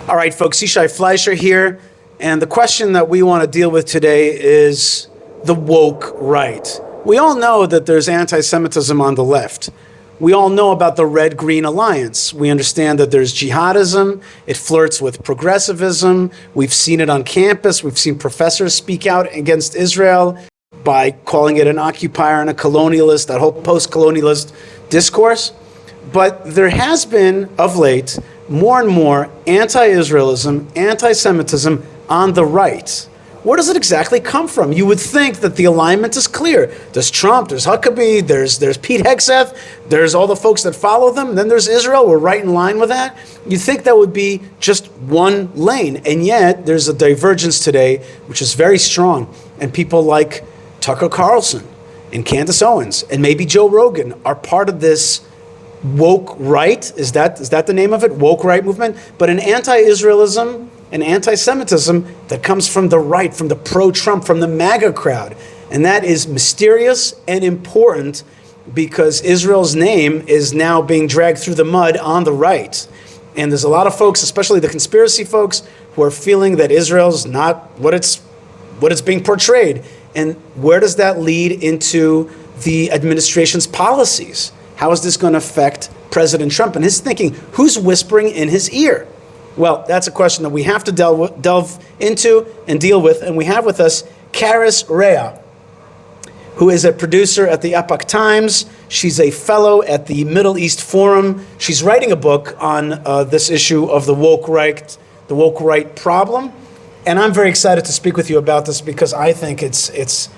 All right, folks, Yishai Fleischer here, and the question that we want to deal with today is the woke right. We all know that there's anti-Semitism on the left. We all know about the Red-Green Alliance. We understand that there's jihadism. It flirts with progressivism. We've seen it on campus. We've seen professors speak out against Israel by calling it an occupier and a colonialist, that whole post-colonialist discourse. But there has been, of late, more and more anti-Israelism, anti-Semitism on the right. Where does it exactly come from? You would think that the alignment is clear. There's Trump, there's Huckabee, there's Pete Hegseth, there's all the folks that follow them, and then there's Israel. We're right in line with that. You'd think that would be just one lane, and yet there's a divergence today, which is very strong. And people like Tucker Carlson and Candace Owens and maybe Joe Rogan are part of this woke right. Is that the name of it? Woke right movement? But an anti-Israelism and anti-Semitism that comes from the right, from the pro-Trump, from the MAGA crowd. And that is mysterious and important because Israel's name is now being dragged through the mud on the right. And there's a lot of folks, especially the conspiracy folks, who are feeling that Israel's not what it's being portrayed. And where does that lead into the administration's policies? How is this going to affect President Trump and his thinking? Who's whispering in his ear? Well, that's a question that we have to delve into and deal with. And we have with us Karys Rhea, who is a producer at the Epoch Times. She's a fellow at the Middle East Forum. She's writing a book on this issue of the woke right problem. And I'm very excited to speak with you about this because I think it's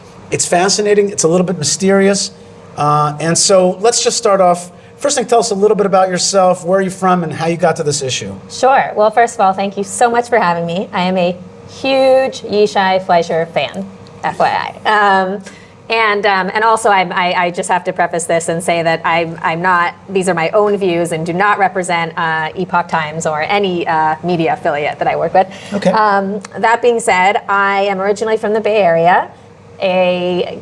fascinating. It's a little bit mysterious. And so let's just start off. First thing, tell us a little bit about yourself, where are you from, and how you got to this issue. Sure. Well, first of all, thank you so much for having me. I am a huge Yishai Fleischer fan, FYI. And also, I just have to preface this and say that I'm not, these are my own views and do not represent Epoch Times or any media affiliate that I work with. Okay. That being said, I am originally from the Bay Area, a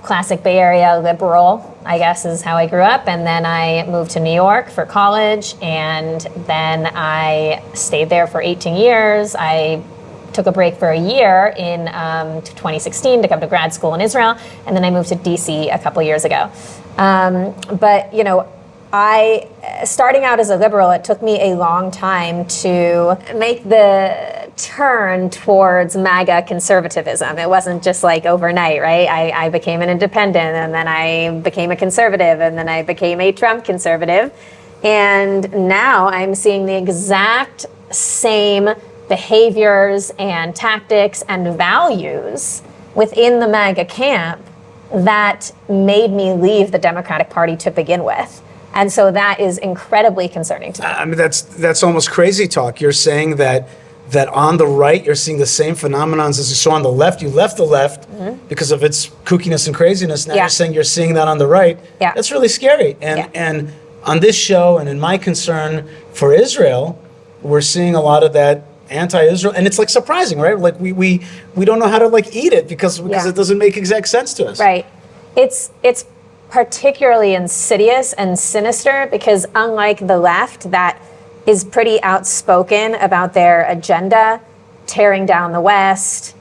classic Bay Area liberal, I guess is how I grew up. And then I moved to New York for college, and then I stayed there for 18 years. I took a break for a year in 2016 to come to grad school in Israel, and then I moved to DC a couple years ago. Starting out as a liberal, it took me a long time to make the turn towards MAGA conservatism. It wasn't just like overnight, right? I became an independent, and then I became a conservative, and then I became a Trump conservative. And now I'm seeing the exact same behaviors and tactics and values within the MAGA camp that made me leave the Democratic Party to begin with. And so that is incredibly concerning to me. I mean, that's almost crazy talk. You're saying that on the right, you're seeing the same phenomenons as you saw on the left. You left the left because of its kookiness and craziness. Now you're saying you're seeing that on the right. Yeah. That's really scary. And on this show, and in my concern for Israel, we're seeing a lot of that anti-Israel, and it's like surprising, right? Like we don't know how to like eat it because it doesn't make exact sense to us. Right. It's particularly insidious and sinister because unlike the left that is pretty outspoken about their agenda, tearing down the West,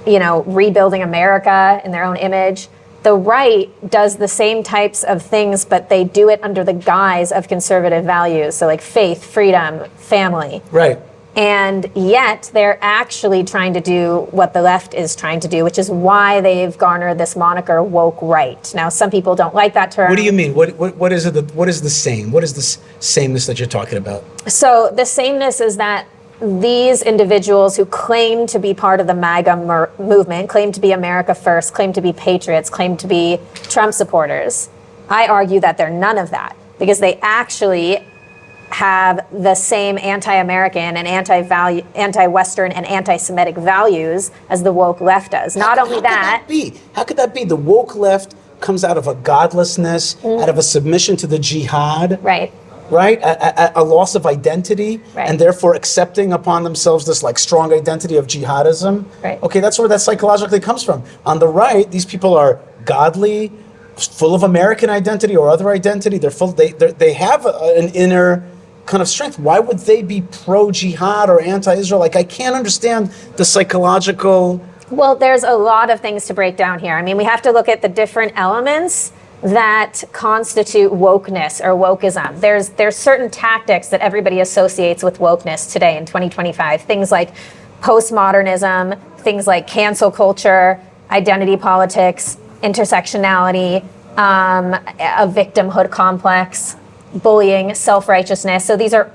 rebuilding America in their own image, the right does the same types of things, but they do it under the guise of conservative values. So like faith, freedom, family. Right. And yet they're actually trying to do what the left is trying to do, which is why they've garnered this moniker woke right. Now, some people don't like that term. What do you mean? What is it? What is the same? What is this sameness that you're talking about? So the sameness is that these individuals who claim to be part of the MAGA movement, claim to be America first, claim to be patriots, claim to be Trump supporters, I argue that they're none of that because they actually have the same anti-American and anti-Western and anti-Semitic values as the woke left does. Not only that. How could that be? The woke left comes out of a godlessness, out of a submission to the jihad. Right. Right? A loss of identity, and therefore accepting upon themselves this like strong identity of jihadism. Right. Okay, that's where that psychologically comes from. On the right, these people are godly, full of American identity or other identity. They have an inner kind of strength? Why would they be pro-jihad or anti-Israel? Like, I can't understand the psychological... Well, there's a lot of things to break down here. I mean, we have to look at the different elements that constitute wokeness or wokeism. There's certain tactics that everybody associates with wokeness today in 2025. Things like postmodernism, things like cancel culture, identity politics, intersectionality, a victimhood complex, bullying, self-righteousness. So these are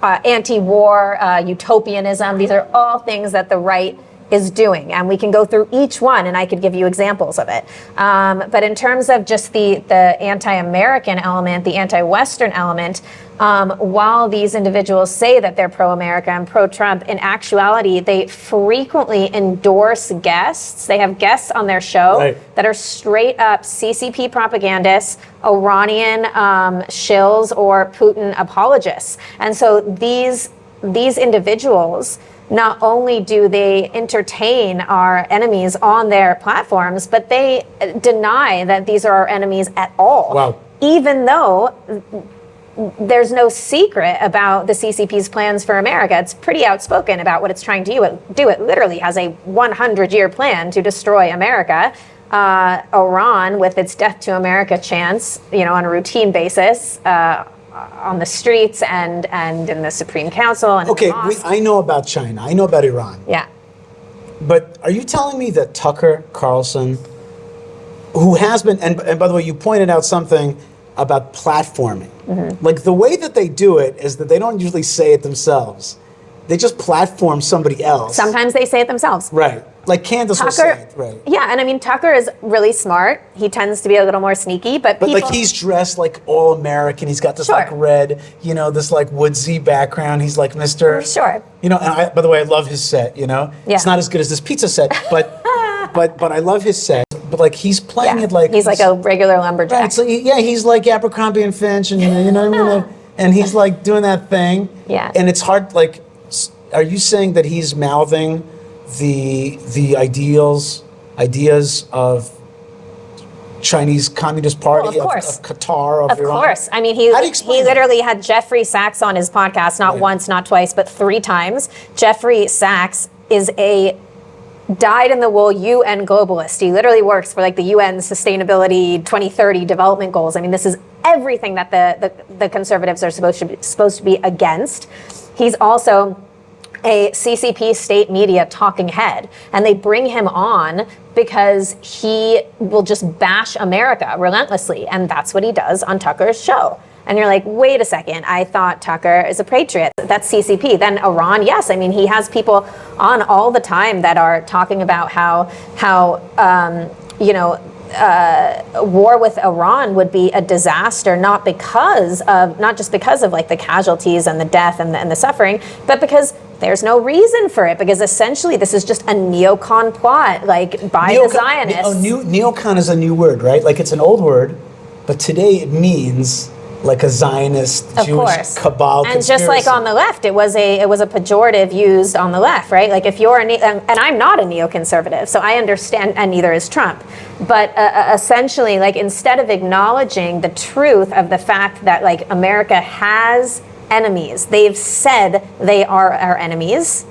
anti-war, utopianism. These are all things that the right is doing, and we can go through each one, and I could give you examples of it. But in terms of just the anti-American element, the anti-Western element, while these individuals say that they're pro-America and pro-Trump, in actuality, they frequently endorse guests. They have guests on their show that are straight up CCP propagandists, Iranian shills, or Putin apologists. And so these individuals, not only do they entertain our enemies on their platforms, but they deny that these are our enemies at all. Wow. Even though there's no secret about the CCP's plans for America. It's pretty outspoken about what it's trying to do. It literally has a 100-year plan to destroy America. Iran, with its death to America chants, on a routine basis, on the streets and in the Supreme Council. And okay, I know about China. I know about Iran. Yeah. But are you telling me that Tucker Carlson, who has been, and by the way, you pointed out something about platforming. Mm-hmm. Like, the way that they do it is that they don't usually say it themselves. They just platform somebody else. Sometimes they say it themselves. Right. Like Candace was saying, right? Yeah, and I mean, Tucker is really smart. He tends to be a little more sneaky, but people, like, he's dressed like all American. He's got this like red, this like woodsy background. He's like Mr. Sure. And by the way, I love his set. Yeah. It's not as good as this pizza set, but but I love his set. But like, he's playing it like he's like a regular lumberjack. Right. So he's like Abercrombie and Finch, and and he's like doing that thing. Yeah. And it's hard. Like, are you saying that he's mouthing the ideas of Chinese Communist Party, of course. of Qatar, of Iran? Of course. I mean, he literally had Jeffrey Sachs on his podcast, not once, not twice, but 3 times. Jeffrey Sachs is a dyed-in-the-wool UN globalist. He literally works for like the UN Sustainability 2030 development goals. I mean, this is everything that the conservatives are supposed to be against. He's also a CCP state media talking head, and they bring him on because he will just bash America relentlessly, and that's what he does on Tucker's show. And you're like, wait a second, I thought Tucker is a patriot. That's CCP. Then Iran, yes. I mean, he has people on all the time that are talking about how war with Iran would be a disaster, not just because of like the casualties and the death and the suffering, but because there's no reason for it, because essentially this is just a neocon plot, like by the Zionists. Neocon is a new word, right? Like, it's an old word, but today it means like a Zionist Jewish cabal and conspiracy. just like on the left, it was a pejorative used on the left, right? Like, if you're and I'm not a neoconservative, so I understand, and neither is Trump. But essentially, like, instead of acknowledging the truth of the fact that like America has enemies, they've said they are our enemies.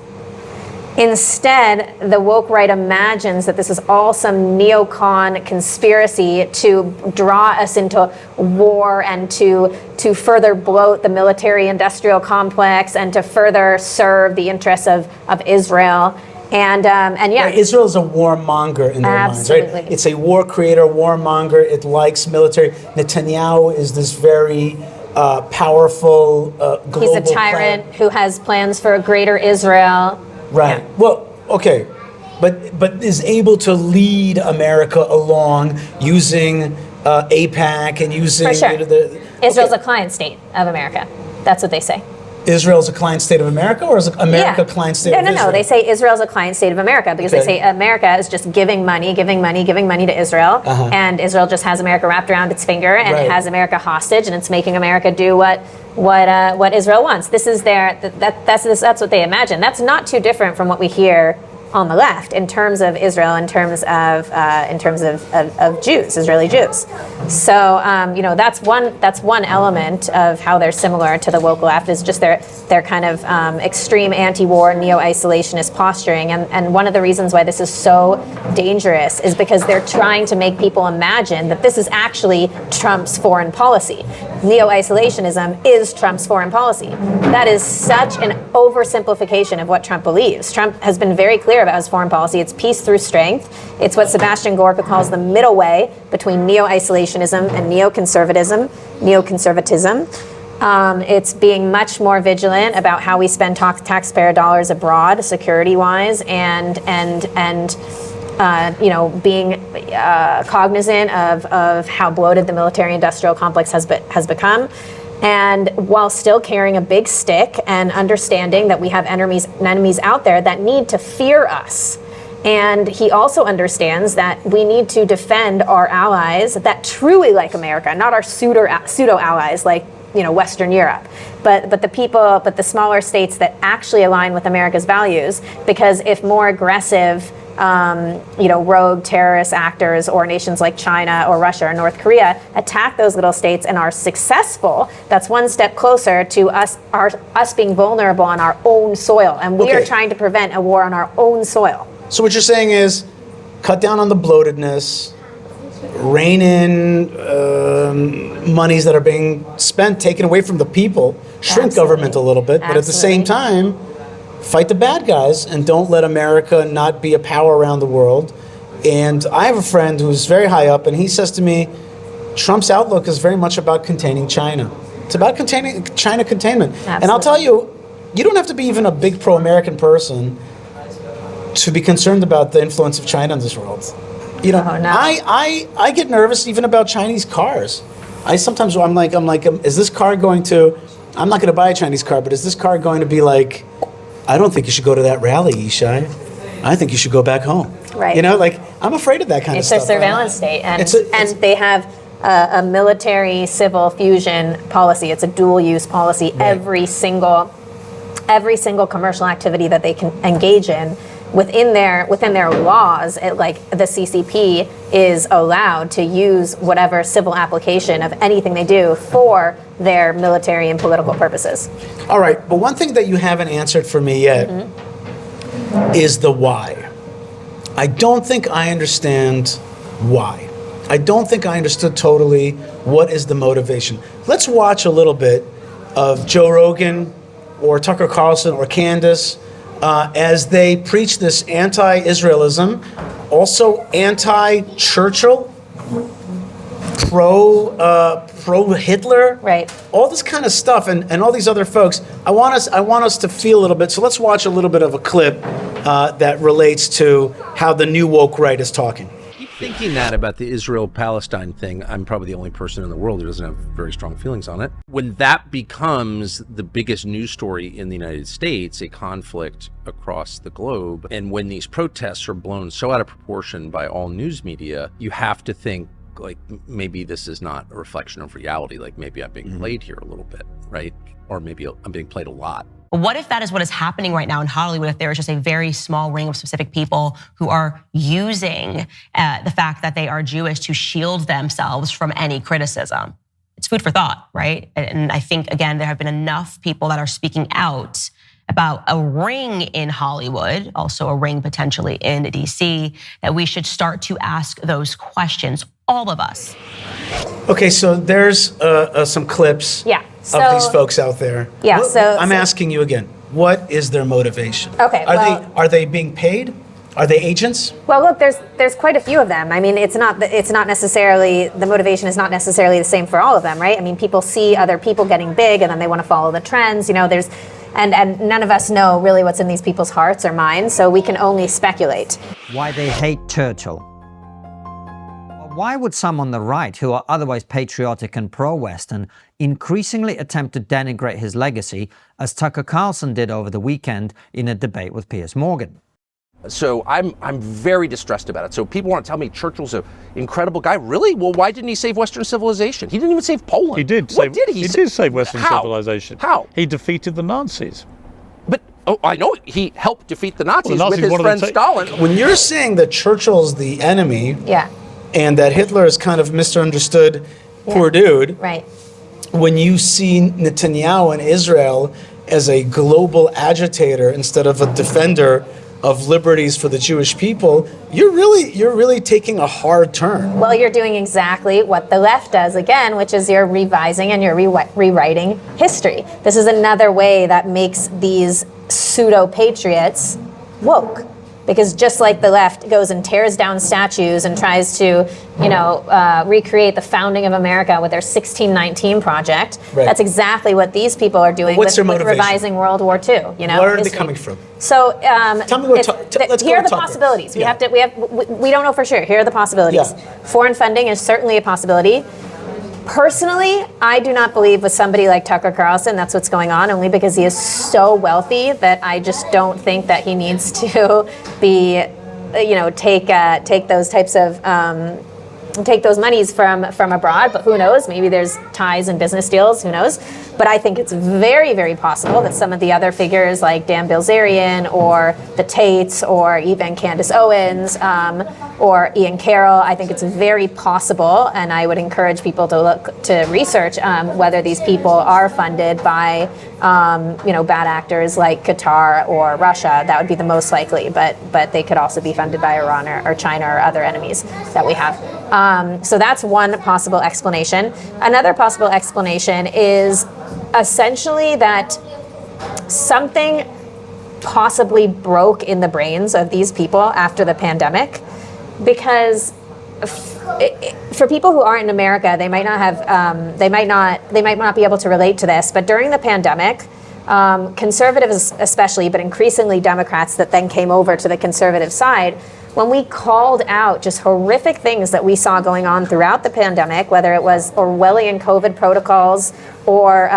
Instead, the woke right imagines that this is all some neocon conspiracy to draw us into war and to further bloat the military-industrial complex and to further serve the interests of Israel. And yeah, right, Israel's a warmonger in their minds, right? It's a war creator, warmonger. It likes military. Netanyahu is this very powerful global he's a tyrant who has plans for a greater Israel. Right. Yeah. Well, okay, but is able to lead America along using AIPAC and using for sure. Israel's a client state of America. That's what they say. Israel's a client state of America, or is America a client state of Israel? No. They say Israel's a client state of America because they say America is just giving money to Israel, and Israel just has America wrapped around its finger, and it has America hostage, and it's making America do what Israel wants. This is that's what they imagine. That's not too different from what we hear on the left in terms of Israel, in terms of Jews, Israeli Jews. So that's one element of how they're similar to the woke left, is just their kind of extreme anti-war, neo-isolationist posturing. And one of the reasons why this is so dangerous is because they're trying to make people imagine that this is actually Trump's foreign policy. Neo-isolationism is Trump's foreign policy. That is such an oversimplification of what Trump believes. Trump has been very clear about his foreign policy. It's peace through strength. It's what Sebastian Gorka calls the middle way between neo-isolationism and neoconservatism. It's being much more vigilant about how we spend taxpayer dollars abroad, security-wise, and being cognizant of how bloated the military-industrial complex has become. And while still carrying a big stick and understanding that we have enemies out there that need to fear us. And he also understands that we need to defend our allies that truly like America, not our pseudo allies like Western Europe, but the smaller states that actually align with America's values. Because if more aggressive rogue terrorist actors or nations like China or Russia or North Korea attack those little states and are successful, that's one step closer to us being vulnerable on our own soil. And we are trying to prevent a war on our own soil. So what you're saying is cut down on the bloatedness, rein in monies that are being spent, taken away from the people, shrink government a little bit, but at the same time, fight the bad guys and don't let America not be a power around the world. And I have a friend who's very high up, and he says to me, Trump's outlook is very much about containing China. It's about China containment. Absolutely. And I'll tell you, you don't have to be even a big pro-American person to be concerned about the influence of China in this world. I get nervous even about Chinese cars. I'm like, is this car going to? I'm not going to buy a Chinese car, but is this car going to be like? I don't think you should go to that rally, Yishai. I think you should go back home. Right. I'm afraid of that kind of stuff. It's a surveillance state, and they have a military-civil fusion policy. It's a dual-use policy. Right. Every single commercial activity that they can engage in within their laws, the CCP is allowed to use whatever civil application of anything they do for their military and political purposes. All right, but one thing that you haven't answered for me yet is the why. I don't think I understand why. I don't think I understood totally what is the motivation. Let's watch a little bit of Joe Rogan or Tucker Carlson or Candace as they preach this anti-Israelism, also anti-Churchill, pro-Hitler, right? All this kind of stuff, and all these other folks. I want us to feel a little bit. So let's watch a little bit of a clip that relates to how the new woke right is talking. Thinking that about the Israel-Palestine thing, I'm probably the only person in the world who doesn't have very strong feelings on it. When that becomes the biggest news story in the United States, a conflict across the globe, and when these protests are blown so out of proportion by all news media, you have to think, like, maybe this is not a reflection of reality. Like, maybe I'm being played here a little bit, right? Or maybe I'm being played a lot. What if that is what is happening right now in Hollywood, if there is just a very small ring of specific people who are using the fact that they are Jewish to shield themselves from any criticism? It's food for thought, right? And I think, again, there have been enough people that are speaking out about a ring in Hollywood, also a ring potentially in DC, that we should start to ask those questions, all of us. Okay, so there's some clips of these folks out there. Yeah, I'm asking you again, what is their motivation? Okay, are they being paid? Are they agents? Well, look, there's quite a few of them. I mean, it's not necessarily, the motivation is not necessarily the same for all of them, right? I mean, people see other people getting big and then they want to follow the trends. And none of us know really what's in these people's hearts or minds, so we can only speculate. Why they hate Churchill. Why would some on the right, who are otherwise patriotic and pro-Western, increasingly attempt to denigrate his legacy, as Tucker Carlson did over the weekend in a debate with Piers Morgan? So I'm very distressed about it. So people want to tell me Churchill's an incredible guy. Really? Well, why didn't he save Western civilization? He didn't even save Poland. He did. What did he? He did save Western civilization. How? He defeated the Nazis. But Oh, I know he helped defeat the Nazis, Nazis, with his what did friend they take? Stalin. When you're saying that Churchill's the enemy Yeah. and that Hitler is kind of misunderstood, poor Yeah. dude, Right. when you see Netanyahu and Israel as a global agitator instead of a defender of liberties for the Jewish people, you're really taking a hard turn. Well, you're doing exactly what the left does again, which is you're revising and you're rewriting history. This is another way that makes these pseudo-patriots woke. Because just like the left goes and tears down statues and tries to, recreate the founding of America with their 1619 project, Right. that's exactly what these people are doing What's their with motivation? revising World War II. Where are they history. coming from? So Tell me what. it's- Let's go here are to the Tucker. possibilities. Yeah. We don't know for sure. Here are the possibilities. Yeah. Foreign funding is certainly a possibility. Personally, I do not believe with somebody like Tucker Carlson that's what's going on, only because he is so wealthy that I just don't think that he needs to be, take those types of. Take those monies from abroad, but who knows? Maybe there's ties and business deals. Who knows? But I think it's very, very possible that some of the other figures, like Dan Bilzerian or the Tates or even Candace Owens or Ian Carroll, I think it's very possible, and I would encourage people to look to research whether these people are funded by bad actors like Qatar or Russia. That would be the most likely, but they could also be funded by Iran or China or other enemies that we have. So that's one possible explanation. Another possible explanation is essentially that something possibly broke in the brains of these people after the pandemic, because for people who aren't in America, they might not have, they might not be able to relate to this. But during the pandemic, conservatives especially, but increasingly Democrats that then came over to the conservative side, when we called out just horrific things that we saw going on throughout the pandemic, whether it was Orwellian COVID protocols or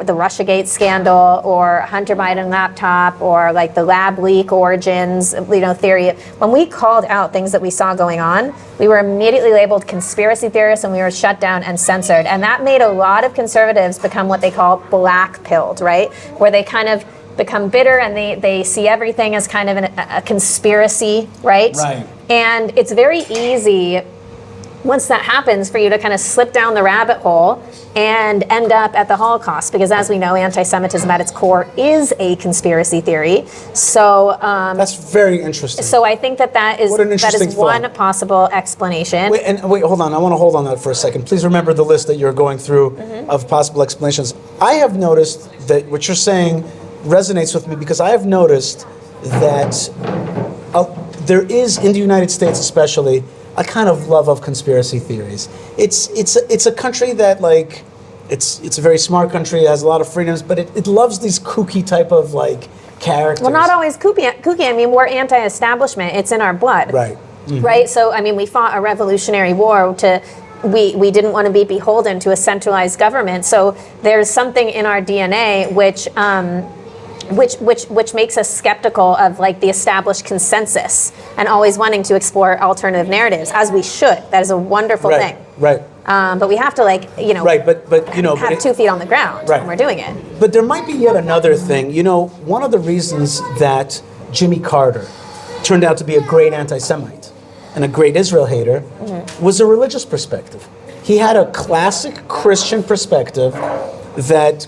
the Russiagate scandal or Hunter Biden laptop or like the lab leak origins, theory. When we called out things that we saw going on, we were immediately labeled conspiracy theorists and we were shut down and censored. And that made a lot of conservatives become what they call black-pilled, right? Where they kind of become bitter and they see everything as kind of a conspiracy, right? Right. And it's very easy once that happens for you to kind of slip down the rabbit hole and end up at the Holocaust, because as we know, anti-Semitism at its core is a conspiracy theory. So That's very interesting. so I think that is What an interesting one thought. possible explanation. Wait, hold on. I want to hold on that for a second. Please remember the list that you're going through of possible explanations. I have noticed that what you're saying resonates with me, because I have noticed that there is, in the United States especially, a kind of love of conspiracy theories. It's a country that, like, it's a very smart country, it has a lot of freedoms, but it loves these kooky type of like characters. Well, not always kooky. I mean, we're anti-establishment. It's in our blood. Right. Right. So, I mean, we fought a revolutionary war we didn't want to be beholden to a centralized government. So there's something in our DNA which makes us skeptical of like the established consensus and always wanting to explore alternative narratives, as we should. That is a wonderful thing. Right. But we have to Right, but have 2 feet on the ground Right. when we're doing it. But there might be yet another thing. One of the reasons that Jimmy Carter turned out to be a great anti-Semite and a great Israel hater was a religious perspective. He had a classic Christian perspective that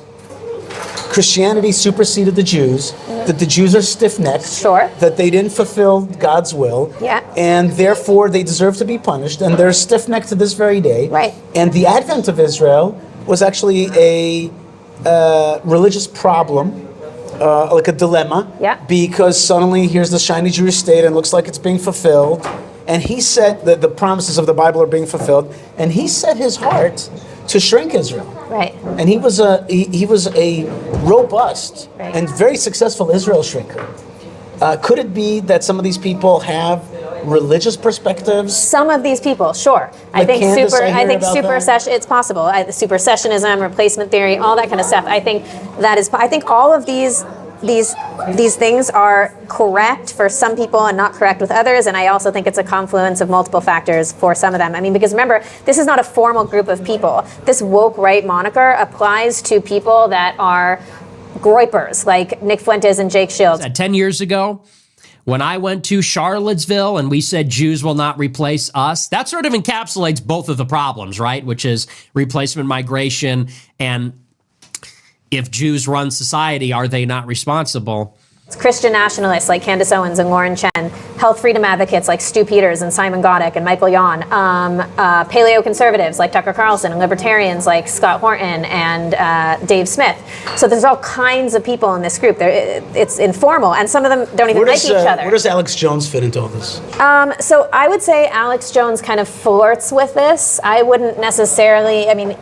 Christianity superseded the Jews, that the Jews are stiff-necked, Sure. that they didn't fulfill God's will, Yeah. and therefore they deserve to be punished, and they're stiff-necked to this very day. Right. And the advent of Israel was actually a religious problem, like a dilemma, Yeah. because suddenly here's the shiny Jewish state and looks like it's being fulfilled, and he said that the promises of the Bible are being fulfilled, and he set his heart to shrink Israel. Right. And he was a robust Right. and very successful Israel shrinker. Could it be that some of these people have religious perspectives? Some of these people, sure. Like Candace, I hear about that. supersession. It's possible. Supersessionism, replacement theory, all that kind of stuff. I think all of these things are correct for some people and not correct with others, and I also think it's a confluence of multiple factors for some of them. I mean, because remember, this is not a formal group of people. This woke right moniker applies to people that are groypers like Nick Fuentes and Jake Shields. 10 years ago, when I went to Charlottesville and we said Jews will not replace us, that sort of encapsulates both of the problems, right? Which is replacement migration, and if Jews run society, are they not responsible? Christian nationalists like Candace Owens and Lauren Chen, health freedom advocates like Stu Peters and Simon Godek and Michael Yon, paleo-conservatives like Tucker Carlson, and libertarians like Scott Horton and Dave Smith. So there's all kinds of people in this group. It's informal, and some of them don't even like each other. Where does Alex Jones fit into all this? So I would say Alex Jones kind of flirts with this. I wouldn't necessarily, I mean,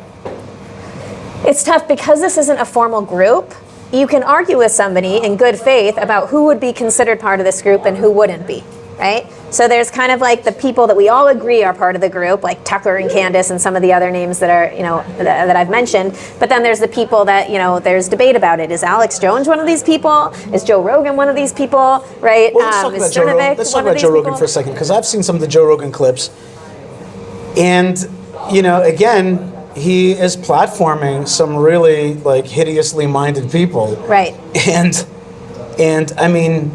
it's tough because this isn't a formal group. You can argue with somebody in good faith about who would be considered part of this group and who wouldn't be, right? So there's kind of like the people that we all agree are part of the group, like Tucker and Candace and some of the other names that are, that I've mentioned. But then there's the people that, there's debate about it. Is Alex Jones one of these people? Is Joe Rogan one of these people, right? Well, let's talk about Joe Rogan for a second, because I've seen some of the Joe Rogan clips. And, again, he is platforming some really hideously minded people. Right. And I mean,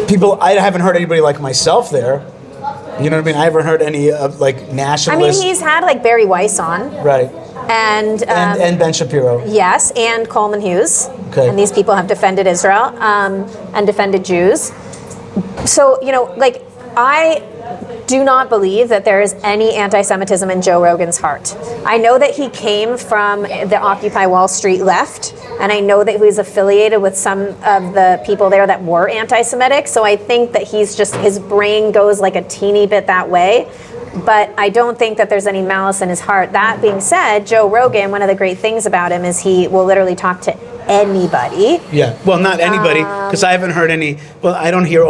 people, I haven't heard anybody like myself there. You know what I mean? I haven't heard any nationalists. I mean, he's had Barry Weiss on. Right. And Ben Shapiro. Yes, and Coleman Hughes. Okay. And these people have defended Israel and defended Jews. So, I do not believe that there is any anti-Semitism in Joe Rogan's heart. I know that he came from the Occupy Wall Street left, and I know that he was affiliated with some of the people there that were anti-Semitic, so I think that his brain goes a teeny bit that way, but I don't think that there's any malice in his heart. That being said, Joe Rogan, one of the great things about him is he will literally talk to anybody. Yeah, well, not anybody, because I haven't heard any. Well, I don't hear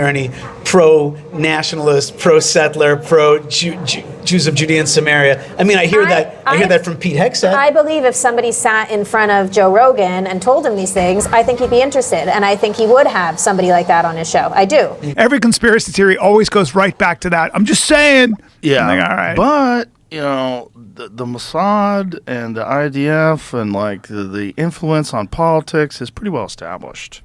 any pro-nationalist, pro-settler, pro-Jews of Judea and Samaria. I mean, I hear that from Pete Hegseth. I believe if somebody sat in front of Joe Rogan and told him these things, I think he'd be interested, and I think he would have somebody like that on his show. I do. Every conspiracy theory always goes right back to that. I'm just saying. Yeah, all right. But the Mossad and the IDF and the influence on politics is pretty well established.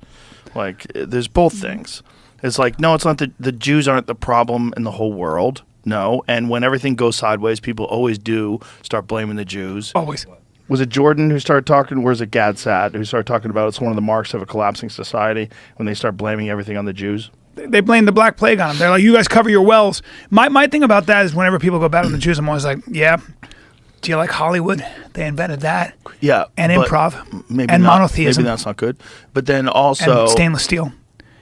There's both things. It's no, it's not the Jews aren't the problem in the whole world. No, and when everything goes sideways, people always do start blaming the Jews. Always. Was it Jordan who started talking? Where's it Gad Saad who started talking about it's one of the marks of a collapsing society when they start blaming everything on the Jews? They blame the Black Plague on them. They're like, you guys cover your wells. My thing about that is whenever people go bad on the Jews, I'm always like, yeah. Do you like Hollywood? They invented that. Yeah. And improv. Maybe and not, monotheism. Maybe that's not good. But then also... And stainless steel.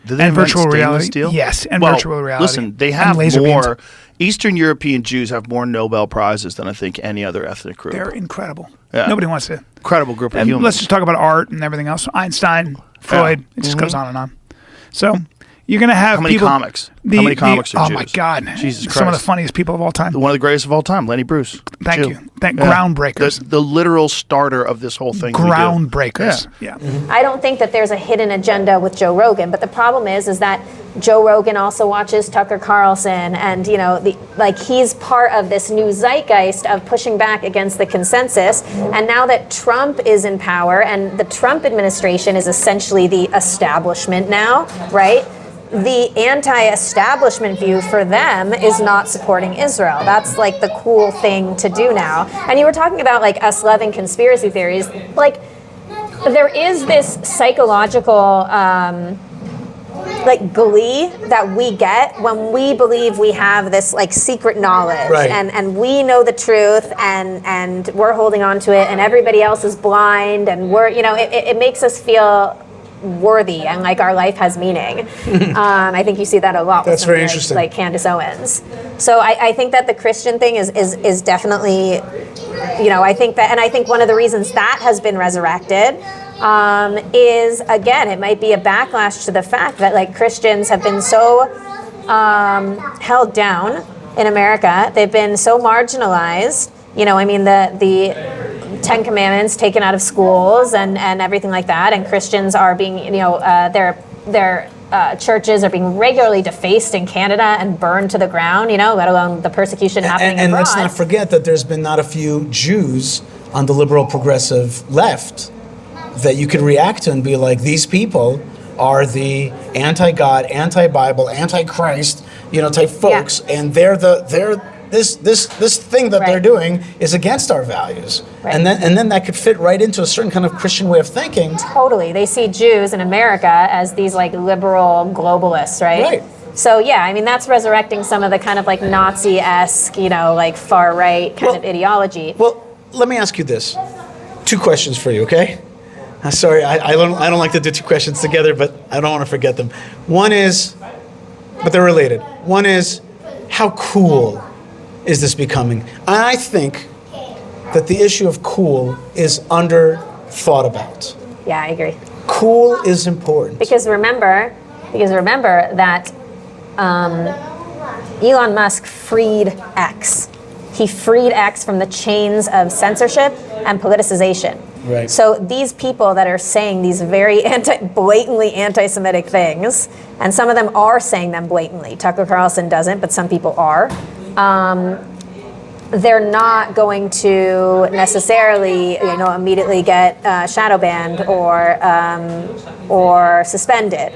Did they and invent virtual reality. Steel? Yes, and virtual reality. Listen, they have more... Eastern European Jews have more Nobel Prizes than I think any other ethnic group. They're incredible. Yeah. Nobody wants to... Incredible group of and humans. Let's just talk about art and everything else. Einstein, Freud, it just goes on and on. So... You're going to have How many people, comics? How many comics are Jews? Oh, my God. Jesus Christ. Some of the funniest people of all time. One of the greatest of all time, Lenny Bruce. Thank you. Groundbreakers. The literal starter of this whole thing. Groundbreakers. Yeah. Mm-hmm. I don't think that there's a hidden agenda with Joe Rogan, but the problem is that Joe Rogan also watches Tucker Carlson, and he's part of this new zeitgeist of pushing back against the consensus. And now that Trump is in power, and the Trump administration is essentially the establishment now, right? The anti-establishment view for them is not supporting Israel. That's the cool thing to do now. And you were talking about us loving conspiracy theories. There is this psychological glee that we get when we believe we have this secret knowledge, right. and we know the truth, and we're holding on to it, and everybody else is blind, and we're it makes us feel worthy and our life has meaning. I think you see that a lot with That's very interesting. like Candace Owens. So I think that the Christian thing is definitely, I think one of the reasons that has been resurrected is, again, it might be a backlash to the fact that Christians have been so held down in America. They've been so marginalized. The 10 Commandments taken out of schools and everything like that, and Christians are being, their churches are being regularly defaced in Canada and burned to the ground, let alone the persecution happening and abroad. let's not forget that there's been not a few Jews on the liberal progressive left that you could react to and be like, these people are the anti-God, anti-Bible, anti-Christ, type folks, and this thing that they're doing is against our values, and then that could fit right into a certain kind of Christian way of thinking. Totally, they see Jews in America as these like liberal globalists, right? Right. So yeah, I mean that's resurrecting some of the kind of like Nazi-esque, like far right kind of ideology. Well, let me ask you this: 2 questions for you, okay? Sorry, I don't like to do 2 questions together, but I don't want to forget them. One is, but they're related. One is, how cool is this becoming? I think that the issue of cool is under thought about. Yeah, I agree. Cool is important. Because remember that Elon Musk freed X. He freed X from the chains of censorship and politicization. Right. So these people that are saying these very blatantly anti-Semitic things, and some of them are saying them blatantly. Tucker Carlson doesn't, but some people are. They're not going to necessarily, immediately get shadow banned or suspended.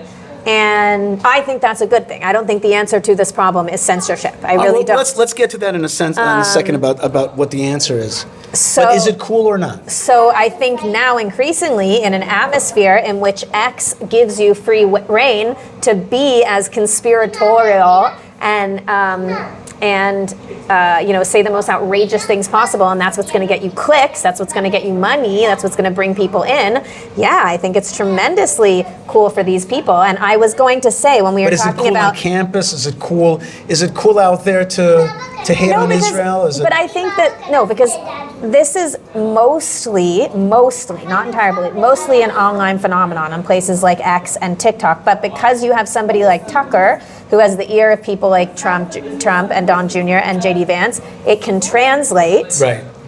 And I think that's a good thing. I don't think the answer to this problem is censorship. I really don't. Let's get to that in a second about what the answer is. So, but is it cool or not? So I think now increasingly in an atmosphere in which X gives you free reign to be as conspiratorial and say the most outrageous things possible, and that's what's going to get you clicks, that's what's going to get you money, that's what's going to bring people in. Yeah, I think it's tremendously cool for these people. And I was going to say when we were talking about, on campus, is it cool? Is it cool out there to hate on Israel? But I think that because this is mostly, not entirely, mostly an online phenomenon on places like X and TikTok. But because you have somebody like Tucker, who has the ear of people like Trump and Don Jr. and JD Vance, it can translate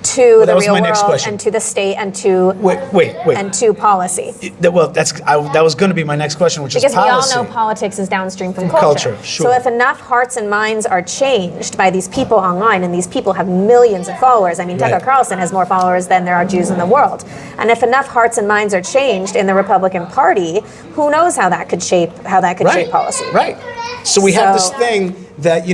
to the real world and to the state and to and to policy. That was going to be my next question, which is policy. Because we all know politics is downstream from culture. Sure. So if enough hearts and minds are changed by these people online, and these people have millions of followers, I mean, Tucker Carlson has more followers than there are Jews in the world. And if enough hearts and minds are changed in the Republican Party, who knows how that could shape shape policy. Right. So we have this thing that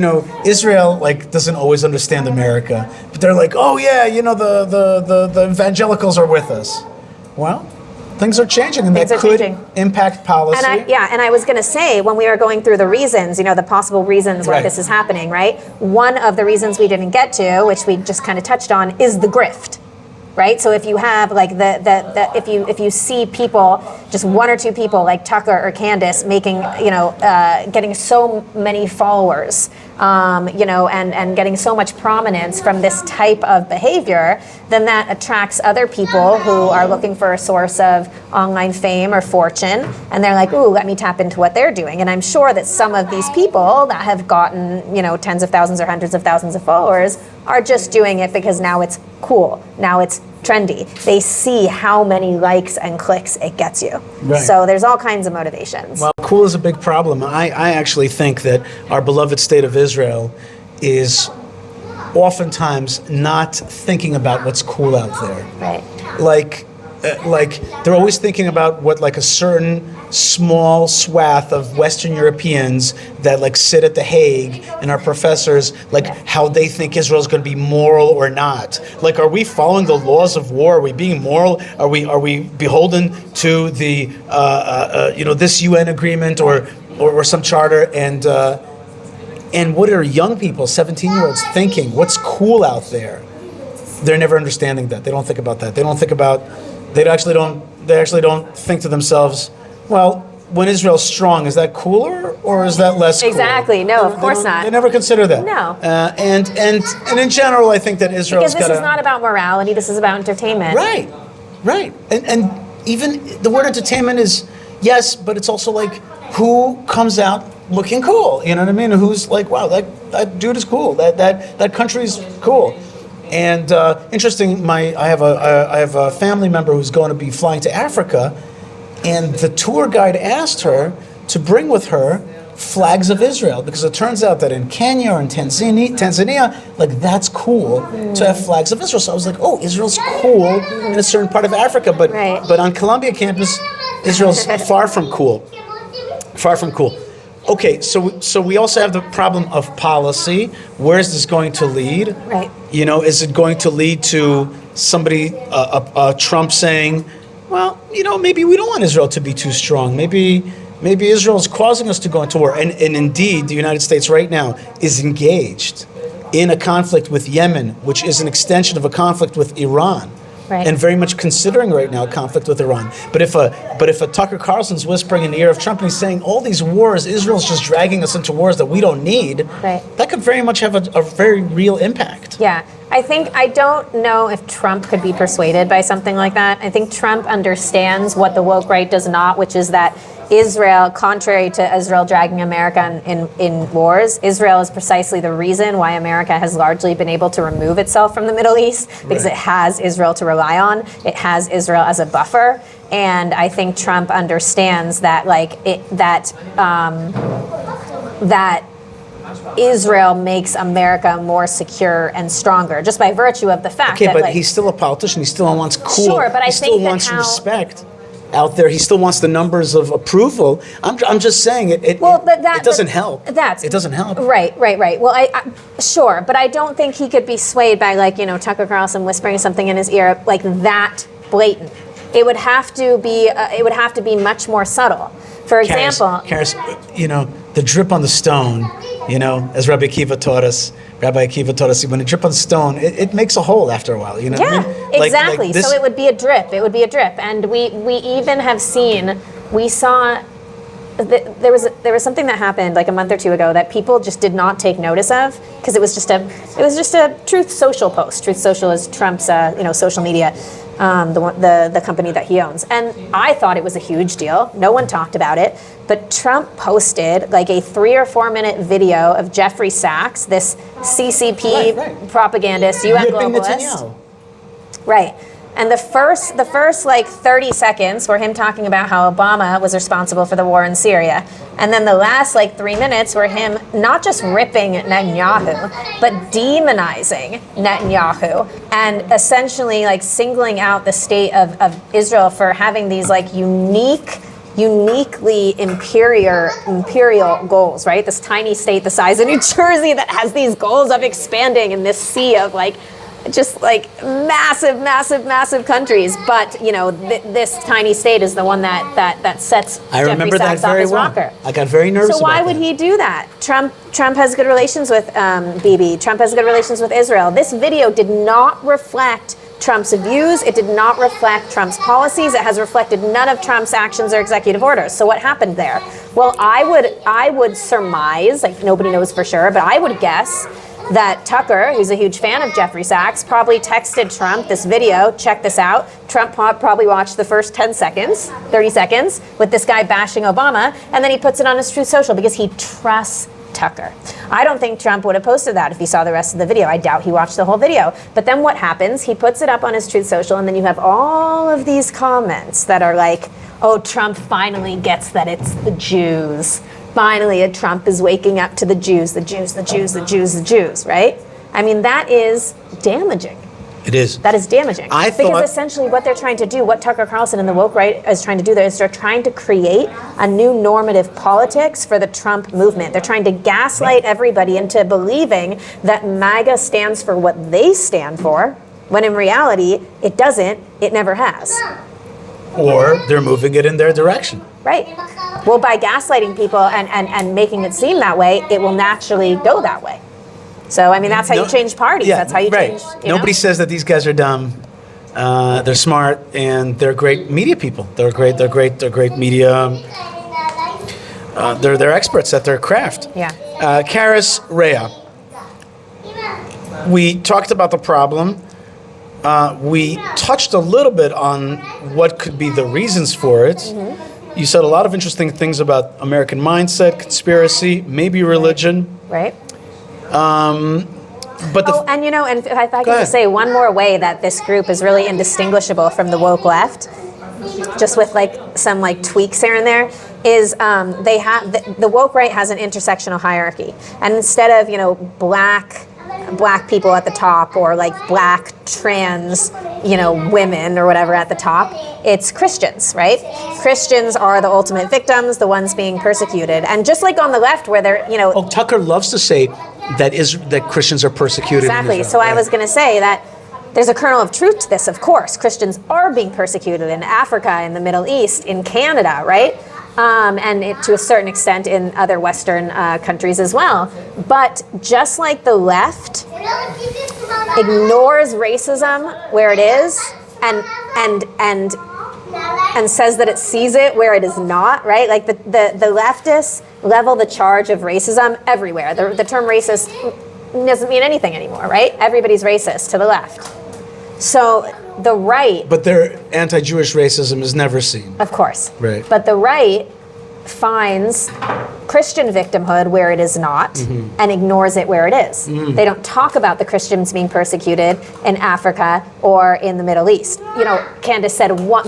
Israel doesn't always understand America, but they're like, oh yeah, the evangelicals are with us. Well, things are changing, and that could impact policy. And I was going to say, when we were going through the reasons, the possible reasons why this is happening, right? One of the reasons we didn't get to, which we just kind of touched on, is the grift. Right, so if you have if you see people, just 1 or 2 people like Tucker or Candace making getting so many followers, and getting so much prominence from this type of behavior, then that attracts other people who are looking for a source of online fame or fortune, and they're like, ooh, let me tap into what they're doing. And I'm sure that some of these people that have gotten tens of thousands or hundreds of thousands of followers are just doing it because now it's cool, now it's trendy. They see how many likes and clicks it gets you. Right. So there's all kinds of motivations. Well, cool is a big problem. I actually think that our beloved state of Israel is oftentimes not thinking about what's cool out there. Right. Like they're always thinking about what a certain small swath of Western Europeans that sit at The Hague and are professors, how they think Israel's going to be moral or not. Are we following the laws of war? Are we being moral? Are we beholden to the this UN agreement or some charter? And what are young people, 17-year-olds, thinking? What's cool out there? They're never understanding that. They don't think about that. They actually don't think to themselves, well, when Israel's strong, is that cooler or is that less cool? Exactly. No, of course not. They never consider that. No. And in general, I think that Israel's got because this is not about morality. This is about entertainment. Right. And even the word entertainment is yes, but it's also who comes out looking cool. You know what I mean? Who's wow, that dude is cool. That country's cool. And interesting, I have a family member who's going to be flying to Africa, and the tour guide asked her to bring with her flags of Israel, because it turns out that in Kenya or in Tanzania, like that's cool to have flags of Israel. So I was like, oh, Israel's cool in a certain part of Africa, but Right. but on Columbia campus, Israel's far from cool. Far from cool. Okay, so we also have the problem of policy. Where is this going to lead? Right. You know, is it going to lead to somebody, Trump saying, well, you know, maybe we don't want Israel to be too strong. Maybe Israel is causing us to go into war. And indeed, the United States right now is engaged in a conflict with Yemen, which is an extension of a conflict with Iran. Right. And very much considering right now a conflict with Iran. But if a Tucker Carlson's whispering in the ear of Trump and he's saying all these wars, Israel's just dragging us into wars that we don't need, Right. that could very much have a very real impact. Yeah. I don't know if Trump could be persuaded by something like that. I think Trump understands what the woke right does not, which is that Israel, contrary to Israel dragging America in wars, Israel is precisely the reason why America has largely been able to remove itself from the Middle East, because Right. it has Israel to rely on. It has Israel as a buffer. And I think Trump understands that, that Israel makes America more secure and stronger, just by virtue of the fact Okay, that, but like, he's still a politician. He still wants cool. Sure, but I he think still that wants how- respect out there. He still wants the numbers of approval. I'm just saying it doesn't help. It doesn't help. Right. Well, I sure, but I don't think he could be swayed by, like, you know, Tucker Carlson whispering something in his ear like that blatant. It would have to be much more subtle. For example, Karys, you know, the drip on the stone, you know, as Rabbi Akiva taught us, when it drip on the stone, it makes a hole after a while, you know yeah, what I mean? exactly. This- So it would be a drip. And we even have seen, we saw, there was something that happened like a month or two ago that people just did not take notice of, because it was just a Truth Social post. Truth Social is Trump's social media, the company that he owns, and I thought it was a huge deal. No one talked about it, but Trump posted like a 3 or 4 minute video of Jeffrey Sachs, this CCP Right. propagandist, UN ripping globalist. Netanyahu. Right. And the first like 30 seconds were him talking about how Obama was responsible for the war in Syria. And then the last like 3 minutes were him not just ripping Netanyahu, but demonizing Netanyahu and essentially like singling out the state of Israel for having these like uniquely imperial goals, right? This tiny state the size of New Jersey that has these goals of expanding in this sea of like just like massive countries, but you know this tiny state is the one that sets I Jeffrey remember that Sachs off very his well. rocker. I got very nervous. So why about would that. he do that? Trump has good relations with Bibi. Trump has good relations with Israel. This video did not reflect Trump's views. It did not reflect Trump's policies. It has reflected none of Trump's actions or executive orders. So what happened there? Well, I would surmise, like nobody knows for sure, but I would guess that Tucker, who's a huge fan of Jeffrey Sachs, probably texted Trump this video, check this out. Trump probably watched the first 30 seconds with this guy bashing Obama, and then he puts it on his Truth Social because he trusts Tucker. I don't think Trump would have posted that if he saw the rest of the video. I doubt he watched the whole video. But then what happens? He puts it up on his Truth Social, and then you have all of these comments that are like, oh, Trump finally gets that it's the Jews. Finally, Trump is waking up to the Jews, right? I mean, that is damaging. It is. That is damaging. I because thought- essentially what they're trying to do, what Tucker Carlson and the woke right is trying to do there is they're trying to create a new normative politics for the Trump movement. They're trying to gaslight everybody into believing that MAGA stands for what they stand for, when in reality, it doesn't, it never has. Or they're moving it in their direction. Right. Well, by gaslighting people and making it seem that way, it will naturally go that way. So, I mean, that's how you change parties. That's how you change. Nobody says that these guys are dumb. They're smart and they're great media people. They're great media. They're experts at their craft. Yeah. Karys Rhea. We talked about the problem. We touched a little bit on what could be the reasons for it. Mm-hmm. You said a lot of interesting things about American mindset, conspiracy, maybe religion. Right. But and if I can just say one more way that this group is really indistinguishable from the woke left just with like some like tweaks here and there, is they have the woke right has an intersectional hierarchy, and instead of black people at the top, or like black trans women or whatever at the top, it's Christians, right? Christians are the ultimate victims, the ones being persecuted. And just like on the left where they're Oh, Tucker loves to say that Christians are persecuted. exactly. In Israel, So I right? was going to say that there's a kernel of truth to this. Of course, Christians are being persecuted in Africa, in the Middle East, in Canada, right? And to a certain extent in other Western countries as well. But just like the left ignores racism where it is, and says that it sees it where it is not, right? Like the leftists level the charge of racism everywhere. The term racist doesn't mean anything anymore, right? Everybody's racist to the left. So the right... But their anti-Jewish racism is never seen. Of course. Right. But the right finds Christian victimhood where it is not, and ignores it where it is. They don't talk about the Christians being persecuted in Africa or in the Middle East. Candace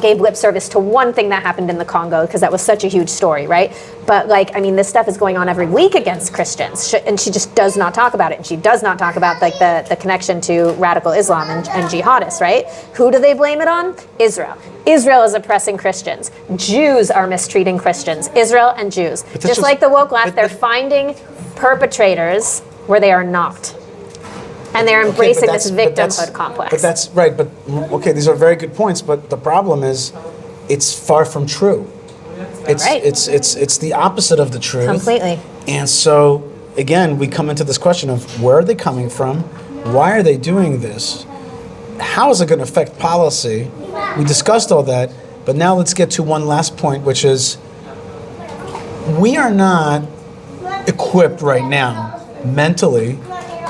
gave lip service to one thing that happened in the Congo because that was such a huge story, right? But this stuff is going on every week against Christians, and she just does not talk about it. And she does not talk about the connection to radical Islam and jihadists, right? Who do they blame it on? Israel. Israel is oppressing Christians. Jews are mistreating Christians. Israel and Jews. Just like the woke left, they're finding perpetrators where they are not. And they're embracing this victimhood complex. But that's right. But okay, these are very good points. But the problem is, it's far from true. It's Right. it's the opposite of the truth. Completely. And so again, we come into this question of where are they coming from? Why are they doing this? How is it going to affect policy? We discussed all that, but now let's get to one last point, which is we are not equipped right now mentally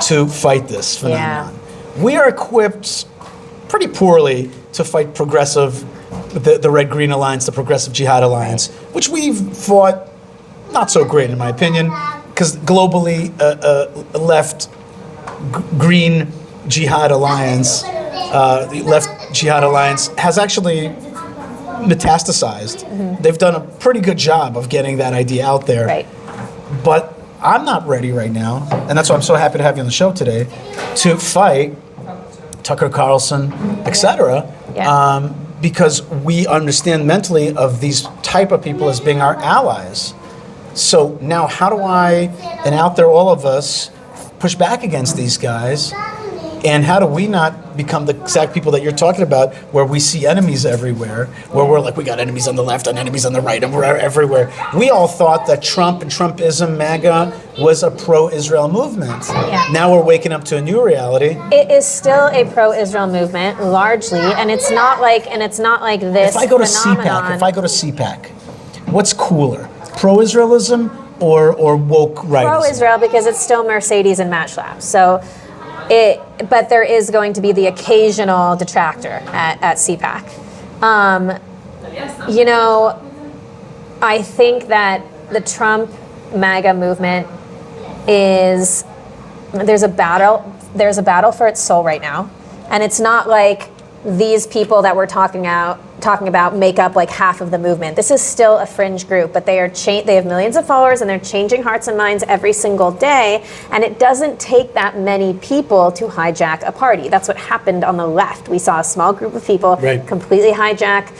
to fight this phenomenon. We are equipped pretty poorly to fight progressive, the Red Green Alliance, the Progressive Jihad Alliance, which we've fought not so great in my opinion, because globally left green jihad alliance, the left jihad alliance has actually metastasized. They've done a pretty good job of getting that idea out there. Right. But I'm not ready right now, and that's why I'm so happy to have you on the show today, to fight Tucker Carlson, etc. Yeah. Because we understand mentally of these type of people as being our allies. So now how do I, and out there all of us, push back against these guys? And how do we not become the exact people that you're talking about, where we see enemies everywhere, where we're like, we got enemies on the left and enemies on the right, and we're everywhere. We all thought that Trump and Trumpism, MAGA, was a pro-Israel movement. Yeah. Now we're waking up to a new reality. It is still a pro-Israel movement, largely, and it's not like this If I go to phenomenon. CPAC, what's cooler, pro-Israelism or woke rightism? Pro-Israel because it's still Mercedes and match-laps. So, but there is going to be the occasional detractor at CPAC. I think that the Trump MAGA movement there's a battle for its soul right now, and it's not like these people that we're talking about make up like half of the movement. This is still a fringe group, but they have millions of followers and they're changing hearts and minds every single day. And it doesn't take that many people to hijack a party. That's what happened on the left. We saw a small group of people completely hijack,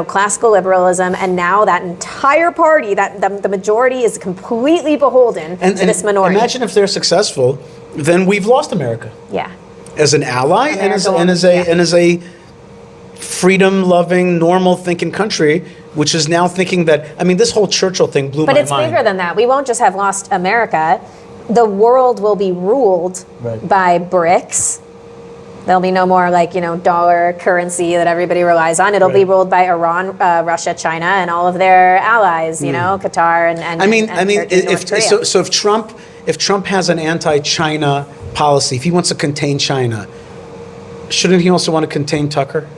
classical liberalism, and now that entire party, that the majority is completely beholden to this minority. Imagine if they're successful, then we've lost America. Yeah. As an ally and as a freedom-loving, normal-thinking country, which is now thinking that, this whole Churchill thing blew my mind. But it's bigger than that. We won't just have lost America. The world will be ruled by BRICS. There'll be no more dollar currency that everybody relies on. It'll be ruled by Iran, Russia, China, and all of their allies. Qatar and North Korea. So if Trump has an anti-China policy, if he wants to contain China, shouldn't he also want to contain Tucker?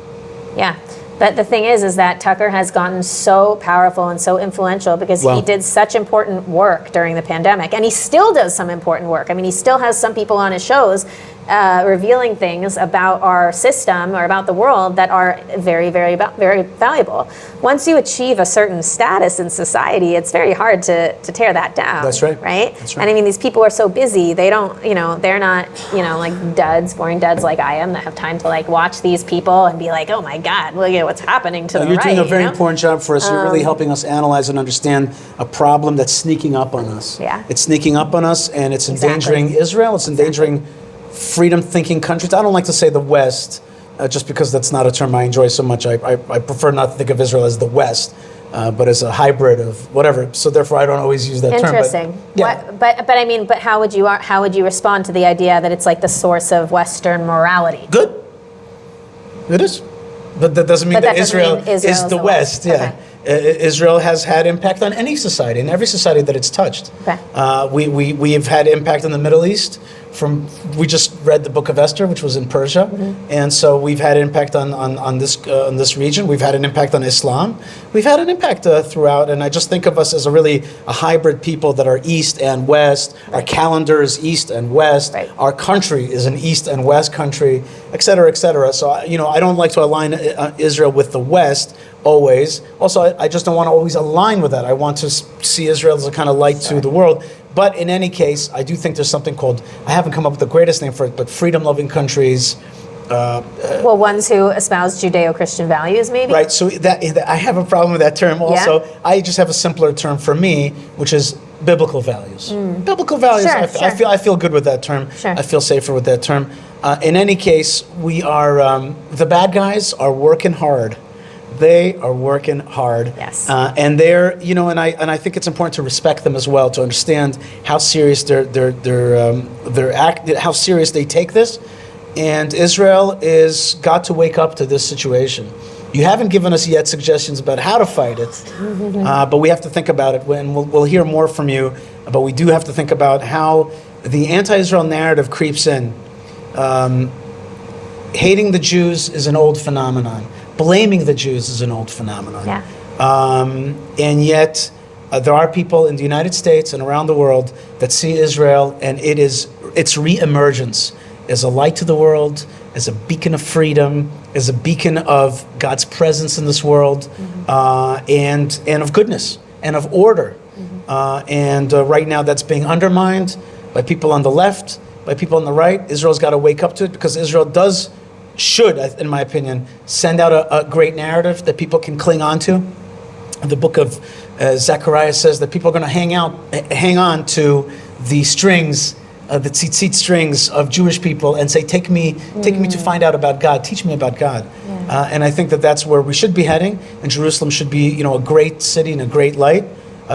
Yeah. But the thing is that Tucker has gotten so powerful and so influential because he did such important work during the pandemic. And he still does some important work. He still has some people on his shows revealing things about our system or about the world that are very, very, very valuable. Once you achieve a certain status in society, it's very hard to tear that down. That's right. Right? That's right. And I mean, these people are so busy, they don't, they're not, like duds, boring duds like I am that have time to like watch these people and be like, oh my God, look at what's happening to the You're right. doing a very important job for us. You're really helping us analyze and understand a problem that's sneaking up on us. Yeah. It's sneaking up on us, and it's Exactly. endangering Israel. It's endangering freedom-thinking countries. I don't like to say the West, just because that's not a term I enjoy so much. I prefer not to think of Israel as the West, but as a hybrid of whatever. So therefore, I don't always use that term. Interesting. Yeah. But how would you respond to the idea that it's like the source of Western morality? Good. It is. But that doesn't mean But that that doesn't Israel mean Israel is the West. Yeah. Israel has had impact on any society, in every society that it's touched. Okay. We have had impact in the Middle East. We just read the Book of Esther, which was in Persia, and so we've had impact on this region. We've had an impact on Islam. We've had an impact throughout, and I just think of us as a hybrid people that are East and West. Our calendar is East and West. Right. Our country is an East and West country, et cetera, et cetera. So I don't like to align Israel with the West always. Also, I just don't want to always align with that. I want to see Israel as a kind of light to the world. But in any case, I do think there's something called, I haven't come up with the greatest name for it, but freedom-loving countries. Well, ones who espouse Judeo-Christian values, maybe? Right, so that I have a problem with that term also. Yeah? I just have a simpler term for me, which is biblical values. Biblical values, Sure, I feel good with that term. Sure. I feel safer with that term. In any case, we are, the bad guys are working hard. They are working hard. Yes. And they're, and I think it's important to respect them as well, to understand how serious how serious they take this. And Israel is got to wake up to this situation. You haven't given us yet suggestions about how to fight it, but we have to think about it. And we'll hear more from you. But we do have to think about how the anti-Israel narrative creeps in. Hating the Jews is an old phenomenon. Blaming the Jews is an old phenomenon. Yeah. And yet, there are people in the United States and around the world that see Israel, and its re-emergence as a light to the world, as a beacon of freedom, as a beacon of God's presence in this world, and of goodness and of order. And right now, that's being undermined by people on the left, by people on the right. Israel's got to wake up to it, because Israel should, in my opinion, send out a great narrative that people can cling on to. The book of Zechariah says that people are going to hang on to the strings, the tzitzit strings of Jewish people, and say, take me to find out about God, teach me about God. Yeah. And I think that that's where we should be heading, and Jerusalem should be, a great city and a great light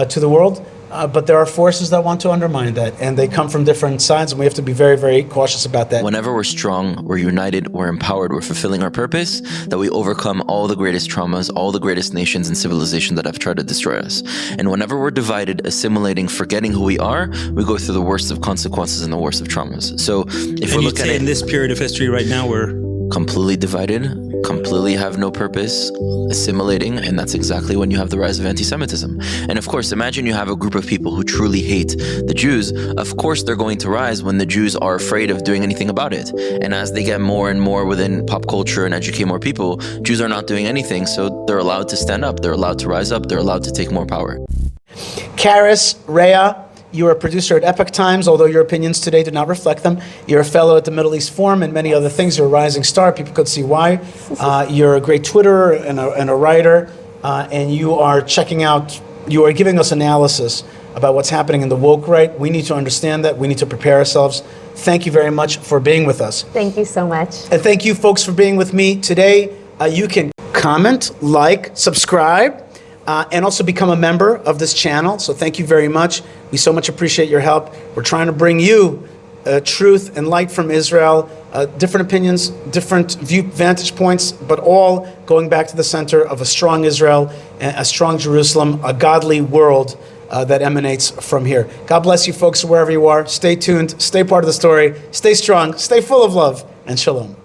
to the world. But there are forces that want to undermine that, and they come from different sides, and we have to be very, very cautious about that. Whenever we're strong, we're united, we're empowered, we're fulfilling our purpose, that we overcome all the greatest traumas, all the greatest nations and civilizations that have tried to destroy us. And whenever we're divided, assimilating, forgetting who we are, we go through the worst of consequences and the worst of traumas. So if we're looking at in this period of history right now, we're completely divided, completely have no purpose, assimilating, and that's exactly when you have the rise of anti-Semitism. And of course, imagine you have a group of people who truly hate the Jews. Of course, they're going to rise when the Jews are afraid of doing anything about it. And as they get more and more within pop culture and educate more people, Jews are not doing anything, so they're allowed to stand up, they're allowed to rise up, they're allowed to take more power. Karys Rhea, you are a producer at Epoch Times, although your opinions today do not reflect them. You're a fellow at the Middle East Forum and many other things. You're a rising star. People could see why. You're a great Twitterer and a writer, and you are giving us analysis about what's happening in the woke right. We need to understand that. We need to prepare ourselves. Thank you very much for being with us. Thank you so much. And thank you, folks, for being with me today. You can comment, like, subscribe, and also become a member of this channel. So thank you very much. We so much appreciate your help. We're trying to bring you truth and light from Israel, different opinions, different vantage points, but all going back to the center of a strong Israel, a strong Jerusalem, a godly world that emanates from here. God bless you, folks, wherever you are. Stay tuned, stay part of the story, stay strong, stay full of love, and shalom.